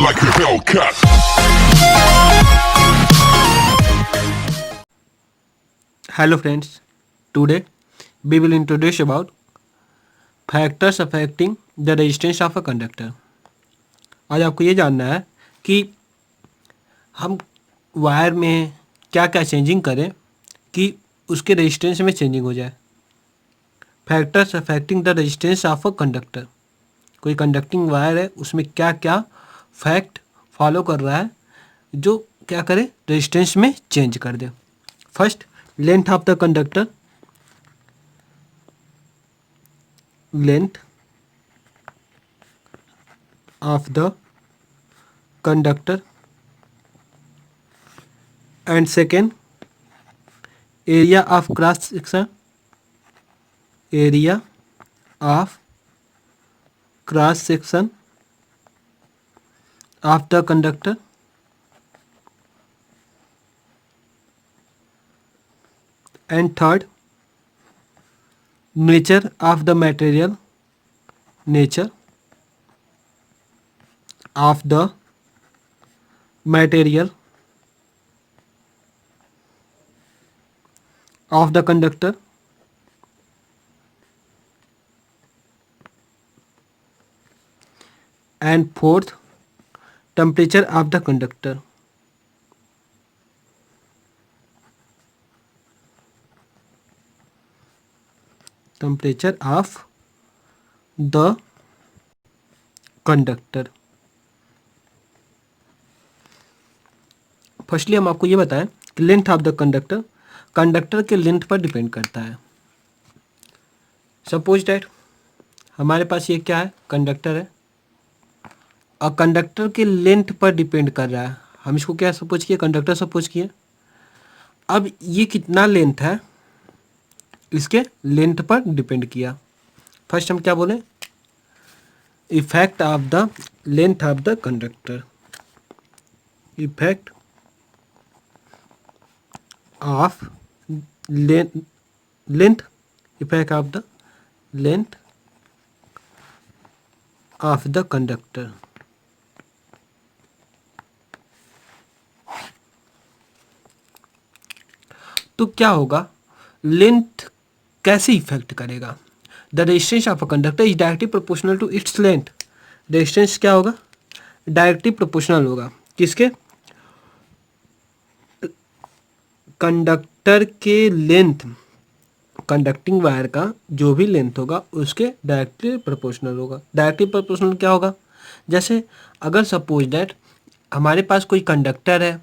like a Hellcat. Hello friends, today we will introduce about factors affecting the resistance of a conductor. आज आपको ये जानना है कि हम वायर में क्या क्या चेंजिंग करें कि उसके रेजिस्टेंस में चेंजिंग हो जाए. Factors affecting the resistance of a conductor. कोई कंडक्टिंग वायर है उसमें क्या क्या फैक्ट फॉलो कर रहा है जो क्या करे रेजिस्टेंस में चेंज कर दे. First, length of the conductor. Length of the conductor, and second, area of cross section. Area of cross section of the conductor, and third, nature of the material. Nature of the material of the conductor, and fourth, temperature of the conductor. Temperature of the conductor. Firstly हम आपको ये बताएं कि length of the conductor conductor के length पर depend करता है. Suppose that हमारे पास ये क्या है, कंडक्टर है और कंडक्टर के लेंथ पर डिपेंड कर रहा है. हम इसको क्या सपोज किए, कंडक्टर सपोज किए. अब ये कितना लेंथ है इसके लेंथ पर डिपेंड किया. फर्स्ट हम क्या बोले, effect of the length of the conductor. Effect of length, effect of the length of the conductor. तो क्या होगा, लेंथ कैसे इफेक्ट करेगा. The resistance of a conductor is directly proportional to its length. Resistance क्या होगा, directly proportional होगा किसके, conductor के लेंथ. कंडक्टिंग वायर का जो भी लेंथ होगा उसके डायरेक्टली प्रोपोर्शनल होगा. डायरेक्टली प्रोपोर्शनल क्या होगा, जैसे अगर सपोज दैट हमारे पास कोई कंडक्टर है,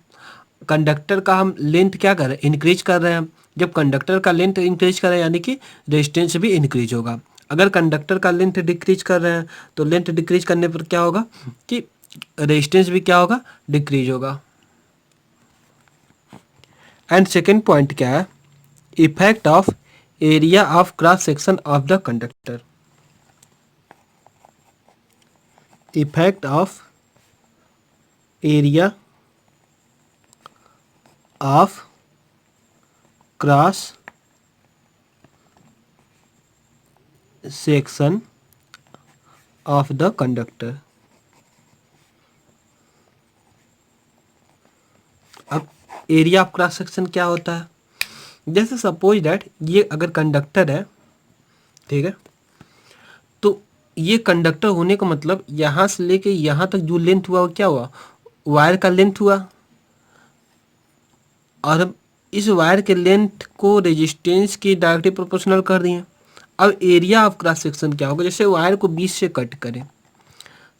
कंडक्टर का हम लेंथ क्या कर रहे हैं, इंक्रीज कर रहे हैं. जब कंडक्टर का लेंथ इंक्रीज कर रहे हैं यानी कि रेजिस्टेंस भी इंक्रीज होगा. अगर कंडक्टर का लेंथ डिक्रीज कर रहे हैं तो लेंथ डिक्रीज करने पर क्या होगा कि रेजिस्टेंस भी क्या होगा, डिक्रीज होगा. एंड सेकेंड पॉइंट क्या है, effect of area of cross section of the conductor. Effect of area of cross section of the conductor. अब एरिया ऑफ क्रॉस सेक्शन क्या होता है, जैसे सपोज दैट ये अगर कंडक्टर है, ठीक है, तो ये कंडक्टर होने का मतलब यहाँ से लेके यहाँ तक जो लेंथ हुआ वो क्या हुआ, वायर का लेंथ हुआ. और हम इस वायर के लेंथ को रेजिस्टेंस की डायरेक्टली प्रोपोर्शनल कर दिए. अब एरिया ऑफ क्रॉस सेक्शन क्या होगा, जैसे वायर को बीच से कट करें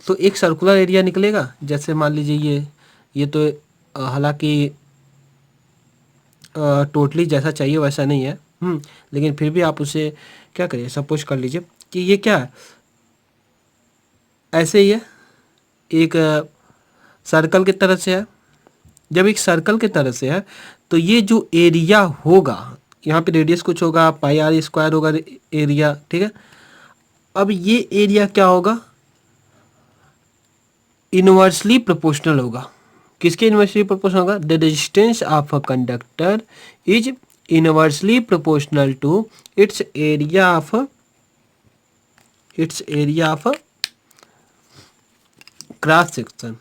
तो एक सर्कुलर एरिया निकलेगा. जैसे मान लीजिए ये तो हालांकि टोटली जैसा चाहिए वैसा नहीं है, लेकिन फिर भी आप उसे क्या करिए, सपोज कर लीजिए कि ये क्या है, ऐसे ही है, एक सर्कल की तरह से है. जब एक सर्कल की तरह से है तो ये जो एरिया होगा, यहाँ पे रेडियस कुछ होगा, पाई आर स्क्वायर होगा एरिया, ठीक है. अब ये एरिया क्या होगा, इनवर्सली प्रोपोर्शनल होगा. किसके इनवर्सली प्रोपोर्शनल होगा, the resistance of a conductor is inversely proportional to its area of cross section.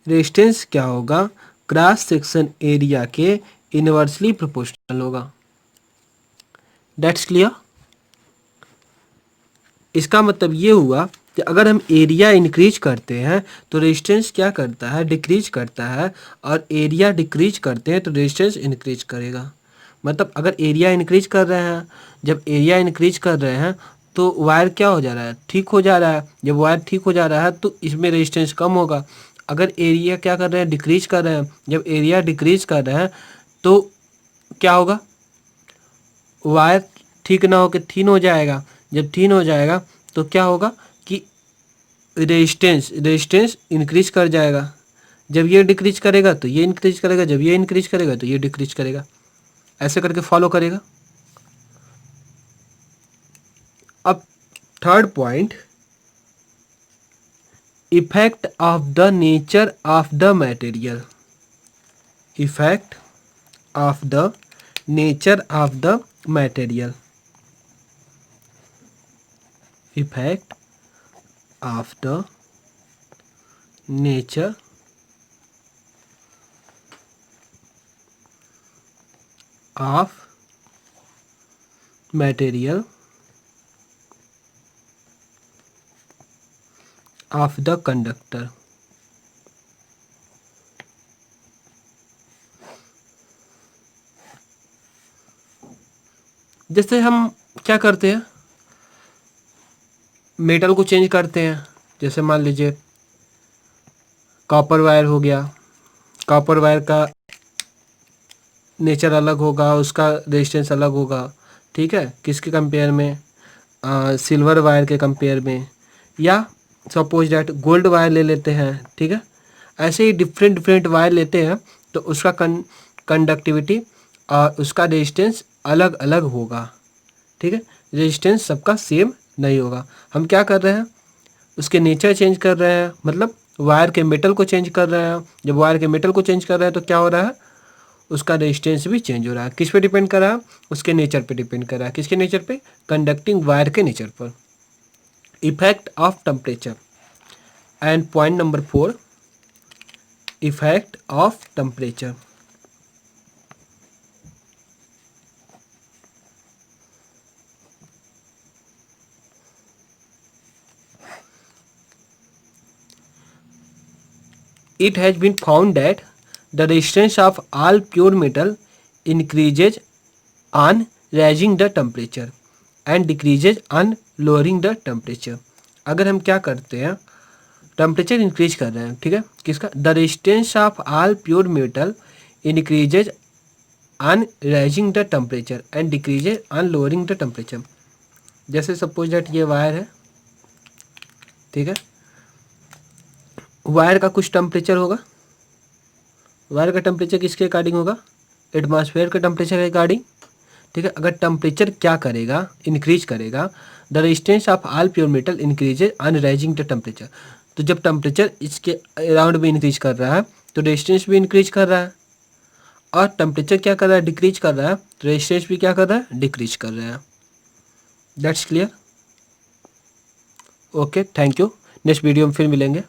Resistance क्या होगा, क्रॉस सेक्शन एरिया के इनवर्सली प्रोपोर्शनल होगा। That's clear. इसका मतलब ये हुआ कि अगर हम एरिया इंक्रीज करते हैं तो रेजिस्टेंस क्या करता है, डिक्रीज करता है, और एरिया डिक्रीज करते हैं तो रेजिस्टेंस इंक्रीज करेगा। मतलब अगर एरिया इंक्रीज कर रहे हैं, जब एरिया इंक्रीज कर रहे हैं तो वायर क्या हो जा रहा है, ठीक हो जा रहा है। जब वायर ठीक हो जा रहा है तो इसमें रेजिस्टेंस कम होगा। अगर एरिया क्या कर रहे हैं, डिक्रीज कर रहे हैं, जब एरिया डिक्रीज कर रहे हैं तो क्या होगा, वायर ठीक ना होकर थीन हो जाएगा। जब थीन हो जाएगा तो क्या होगा कि रेजिस्टेंस इंक्रीज कर जाएगा। जब ये डिक्रीज करेगा तो ये इंक्रीज करेगा, जब ये इंक्रीज करेगा तो ये डिक्रीज करेगा। ऐसे करके फॉलो करेगा। अब third point, effect of the nature of the material. Effect of the nature of the material. Effect of the nature of material of the conductor. जैसे हम क्या करते हैं, मेटल को चेंज करते हैं। जैसे मान लीजिए कॉपर वायर हो गया, कॉपर वायर का नेचर अलग होगा, उसका रेजिस्टेंस अलग होगा। ठीक है, किसके कंपेयर में, सिल्वर वायर के कंपेयर में। या सपोज डैट गोल्ड वायर ले लेते हैं। ठीक है, ऐसे ही डिफरेंट डिफरेंट वायर लेते हैं तो उसका कंडक्टिविटी और उसका रेजिस्टेंस अलग अलग होगा। ठीक है, रेजिस्टेंस सबका सेम नहीं होगा। हम क्या कर रहे हैं, उसके नेचर चेंज कर रहे हैं, मतलब वायर के मेटल को चेंज कर रहे हैं। जब वायर के मेटल को चेंज कर रहे हैं तो क्या हो रहा है, उसका रेजिस्टेंस भी चेंज हो रहा है। किस पे डिपेंड कर रहा है, उसके नेचर पे डिपेंड कर रहा है। किसके नेचर पे, कंडक्टिंग वायर के नेचर पर। Effect of temperature. And point number 4, effect of temperature. It has been found that the resistance of all pure metal increases on raising the temperature and decreases on lowering the temperature। अगर हम क्या करते हैं, temperature increase कर रहे हैं, ठीक है, किसका, the resistance of all pure metal increases on rising the temperature and decreases on lowering the temperature. जैसे सपोज दैट ये वायर है, ठीक है, वायर का कुछ टेम्परेचर होगा। वायर का टेम्परेचर किसके अकॉर्डिंग होगा, एटमॉस्फेयर के टेम्परेचर के अकॉर्डिंग। ठीक है, अगर टेम्परेचर क्या करेगा, इंक्रीज करेगा, the resistance of all pure metal increases on rising the temperature. तो जब टेम्परेचर इसके अराउंड में इंक्रीज कर रहा है तो रेजिस्टेंस भी इंक्रीज कर रहा है, और टेम्परेचर क्या कर रहा है, डिक्रीज कर रहा है, तो रेजिस्टेंस भी क्या कर रहा है, डिक्रीज कर रहा है। That's clear. Okay, thank you. Next video में फिर मिलेंगे।